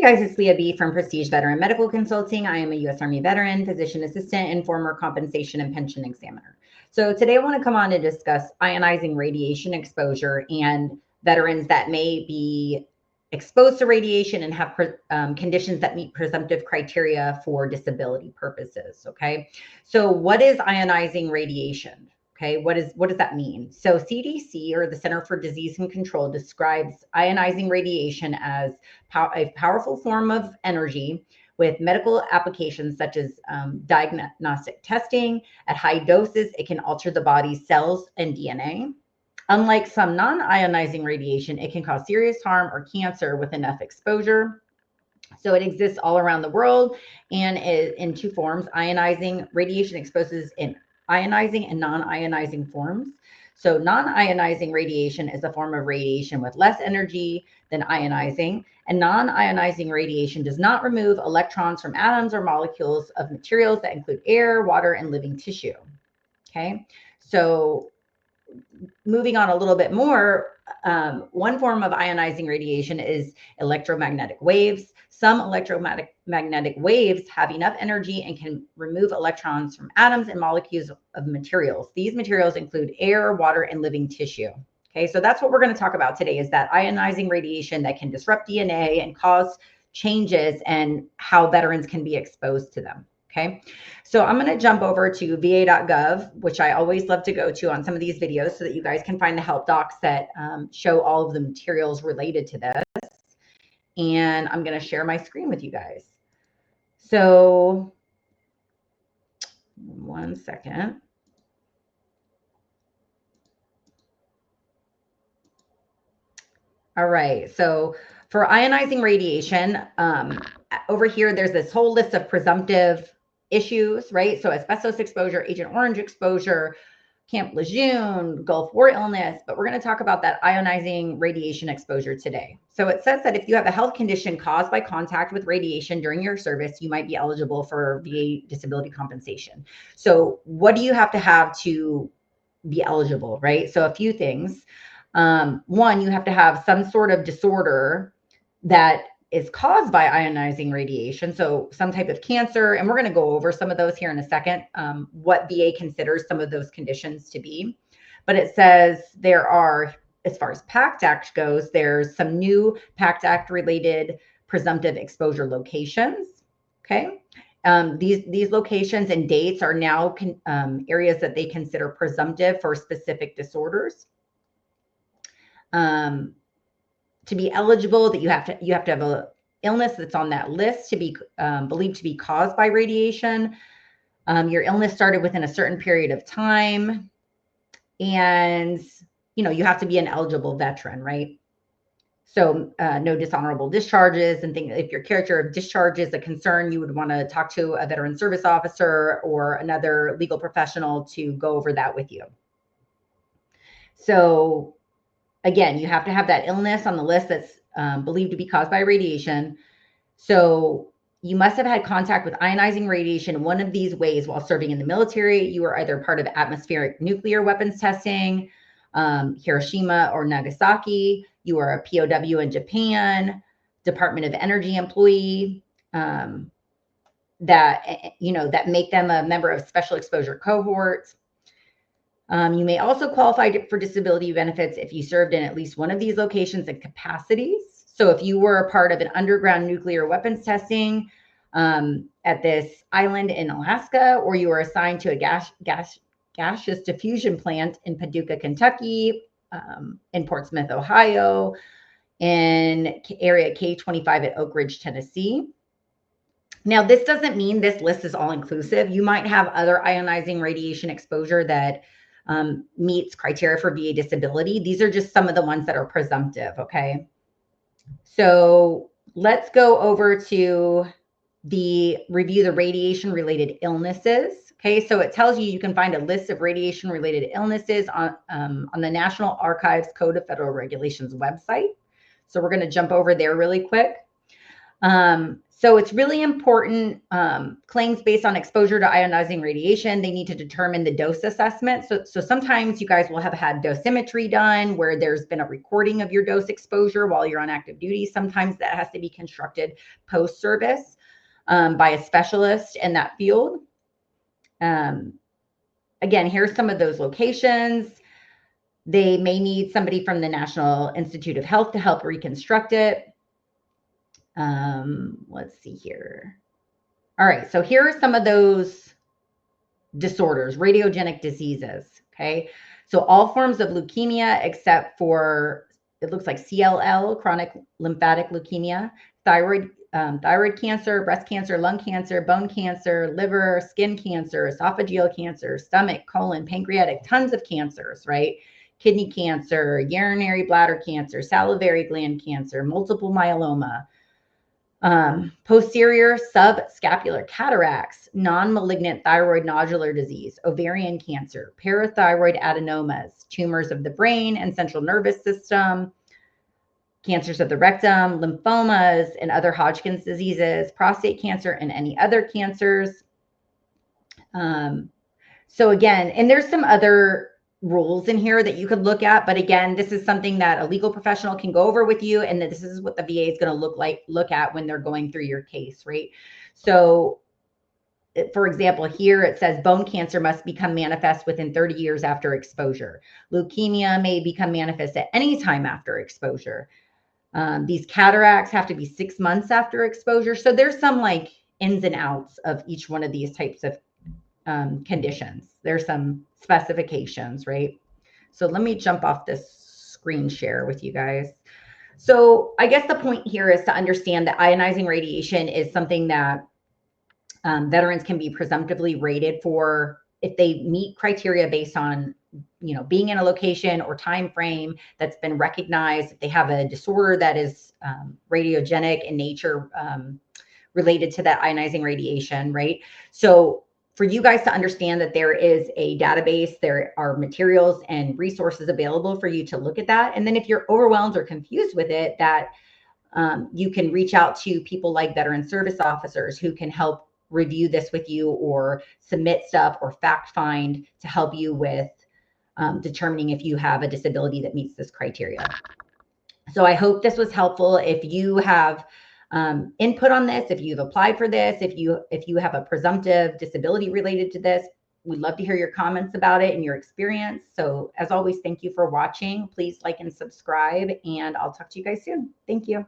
Hey guys, it's Leah B from Prestige Veteran Medical Consulting. I am a U.S. Army veteran, physician assistant, and former compensation and pension examiner. So today I want to come on to discuss ionizing radiation exposure and veterans that may be exposed to radiation and have conditions that meet presumptive criteria for disability purposes. Okay, so what is ionizing radiation? Okay, what does that mean? So CDC, or the Center for Disease and Control, describes ionizing radiation as a powerful form of energy with medical applications such as diagnostic testing. At high doses, it can alter the body's cells and DNA. Unlike some non-ionizing radiation, it can cause serious harm or cancer with enough exposure. So it exists all around the world and is in two forms. Ionizing radiation exposes in ionizing and non-ionizing forms. So non-ionizing radiation is a form of radiation with less energy than ionizing, and non-ionizing radiation does not remove electrons from atoms or molecules of materials that include air, water, and living tissue. Okay, so moving on a little bit more, one form of ionizing radiation is electromagnetic waves. Some electromagnetic waves have enough energy and can remove electrons from atoms and molecules of materials. These materials include air, water, and living tissue. Okay, so that's what we're going to talk about today, is that ionizing radiation that can disrupt DNA and cause changes and how veterans can be exposed to them. Okay, so I'm going to jump over to va.gov, which I always love to go to on some of these videos so that you guys can find the help docs that show all of the materials related to this. And I'm going to share my screen with you guys. So 1 second. All right, so for ionizing radiation, over here, there's this whole list of presumptive issues, right? So asbestos exposure, Agent Orange exposure, Camp Lejeune, Gulf War illness, but we're going to talk about that ionizing radiation exposure today. So it says that if you have a health condition caused by contact with radiation during your service, you might be eligible for VA disability compensation. So what do you have to be eligible, right? So a few things. One, you have to have some sort of disorder that is caused by ionizing radiation. So some type of cancer, and we're going to go over some of those here in a second, what VA considers some of those conditions to be. But it says there are, as far as PACT Act goes, there's some new PACT Act related presumptive exposure locations. Okay. These locations and dates are now areas that they consider presumptive for specific disorders. To be eligible, that you have to have a illness that's on that list to be believed to be caused by radiation. Your illness started within a certain period of time, and you have to be an eligible veteran, right? So no dishonorable discharges and things. If your character of discharge is a concern, you would want to talk to a veteran service officer or another legal professional to go over that with you. So again, you have to have that illness on the list that's believed to be caused by radiation. So you must have had contact with ionizing radiation in one of these ways while serving in the military. You were either part of atmospheric nuclear weapons testing, Hiroshima or Nagasaki. You were a POW in Japan, Department of Energy employee, that make them a member of special exposure cohorts. You may also qualify for disability benefits if you served in at least one of these locations and capacities. So if you were a part of an underground nuclear weapons testing at this island in Alaska, or you were assigned to a gaseous diffusion plant in Paducah, Kentucky, in Portsmouth, Ohio, in area K25 at Oak Ridge, Tennessee. Now, this doesn't mean this list is all inclusive. You might have other ionizing radiation exposure that meets criteria for VA disability. These are just some of the ones that are presumptive, okay? So let's go over to review the radiation-related illnesses. Okay, so it tells you can find a list of radiation-related illnesses on the National Archives Code of Federal Regulations website. So we're going to jump over there really quick. So it's really important. Claims based on exposure to ionizing radiation, they need to determine the dose assessment. So sometimes you guys will have had dosimetry done where there's been a recording of your dose exposure while you're on active duty. Sometimes that has to be constructed post-service by a specialist in that field. Again, here's some of those locations. They may need somebody from the National Institute of Health to help reconstruct it. Let's see here. All right, so here are some of those disorders, radiogenic diseases, okay? So all forms of leukemia except for, it looks like CLL, chronic lymphatic leukemia, thyroid cancer, breast cancer, lung cancer, bone cancer, liver, skin cancer, esophageal cancer, stomach, colon, pancreatic, tons of cancers, right? Kidney cancer, urinary bladder cancer, salivary gland cancer, multiple myeloma, posterior subscapular cataracts, non-malignant thyroid nodular disease, ovarian cancer, parathyroid adenomas, tumors of the brain and central nervous system, cancers of the rectum, lymphomas, and other Hodgkin's diseases, prostate cancer, and any other cancers. So again, and there's some other rules in here that you could look at, but again, this is something that a legal professional can go over with you, and that this is what the VA is going to look at when they're going through your case, right? So for example, here it says bone cancer must become manifest within 30 years after exposure. Leukemia may become manifest at any time after exposure. These cataracts have to be 6 months after exposure. So there's some like ins and outs of each one of these types of conditions. There's some specifications, right? So let me jump off this screen share with you guys. So I guess the point here is to understand that ionizing radiation is something that veterans can be presumptively rated for if they meet criteria based on, you know, being in a location or time frame that's been recognized, if they have a disorder that is radiogenic in nature related to that ionizing radiation, right? So for you guys to understand that there is a database, there are materials and resources available for you to look at that. And then if you're overwhelmed or confused with it, that you can reach out to people like veteran service officers who can help review this with you or submit stuff or fact find to help you with determining if you have a disability that meets this criteria. So I hope this was helpful. If you have input on this, if you've applied for this, if you have a presumptive disability related to this, we'd love to hear your comments about it and your experience. So as always, thank you for watching. Please like and subscribe, and I'll talk to you guys soon. Thank you.